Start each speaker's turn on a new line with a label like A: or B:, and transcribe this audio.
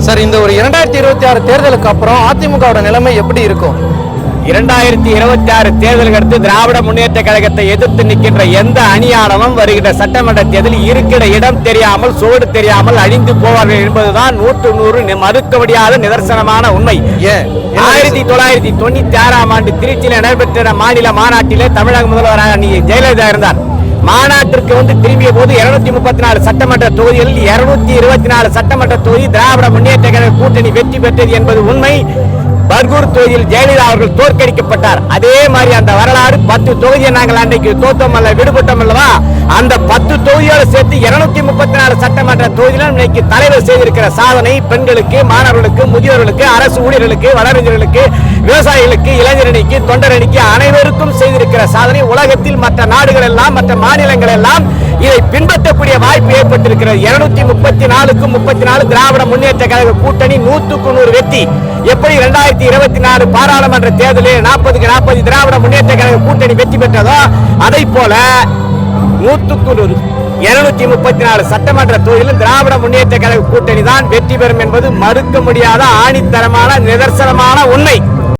A: Sir, இந்த ஒரு 2026 தேர்தலுக்கு அப்புறம் அதிமுகவோட நிலைமை எப்படி இருக்கும்?
B: 2026 தேர்தலுக்கு அடுத்து திராவிட முன்னேற்ற கழகத்தை எதிர்த்து நிற்கின்ற எந்த அணியானமும் வருகின்ற சட்டமன்ற தேர்தலில் இருக்கிற இடம் தெரியாமல் சோடு தெரியாமல் அழிந்து போவார்கள் என்பதுதான் 100% மறுக்க முடியாத நிதர்சனமான உண்மை. 1996ஆம் ஆண்டு திருச்சியில் நடைபெற்ற மாநில மாநாட்டிலே தமிழக முதல்வராக ஜெயலலிதா இருந்தார். மாநாட்டிற்கு திரும்பிய போது 234 சட்டமன்ற தொகுதிகளில் 224 சட்டமன்ற தொகுதி திராவிட முன்னேற்ற கழக கூட்டணி வெற்றி பெற்றது என்பது உண்மை. பர்கூர் தொகுதியில் ஜெயலலிதா அவர்கள் தோற்கடிக்கப்பட்டார். அதே மாதிரி அந்த வரலாறு 10 தொகுதியை நாங்கள் அன்றைக்கு தோத்தோம் அல்ல, விடுபட்டோம் அல்லவா? அந்த 10 தொகுதியோடு சேர்த்து 234 சட்டமன்ற தொகுதியிலும் இன்னைக்கு தலைவர் செய்திருக்கிற சாதனை பெண்களுக்கு, மாணவர்களுக்கு, முதியோர்களுக்கு, அரசு ஊழியர்களுக்கு, வழக்கறிஞர்களுக்கு, விவசாயிகளுக்கு, இளைஞரணிக்கு, தொண்டரணிக்கு அனைவருக்கும் செய்திருக்கிற சாதனை உலகத்தில் மற்ற நாடுகள் எல்லாம் மற்ற மாநிலங்கள் எல்லாம் இதை பின்பற்றக்கூடிய வாய்ப்பு ஏற்பட்டிருக்கிறது. 234க்கும் 34 திராவிட முன்னேற்ற கழக கூட்டணி 100க்கு 100 வெற்றி. எப்படி 2024 பாராளுமன்ற தேர்தலில் 40க்கு 40 திராவிட முன்னேற்ற கழக கூட்டணி வெற்றி பெற்றதோ அதை போல 100க்கு 100 234 சட்டமன்ற தொகுதியிலும் திராவிட முன்னேற்ற கழக கூட்டணி தான் வெற்றி பெறும் என்பது மறுக்க முடியாத ஆணித்தரமான நிதர்சனமான உண்மை.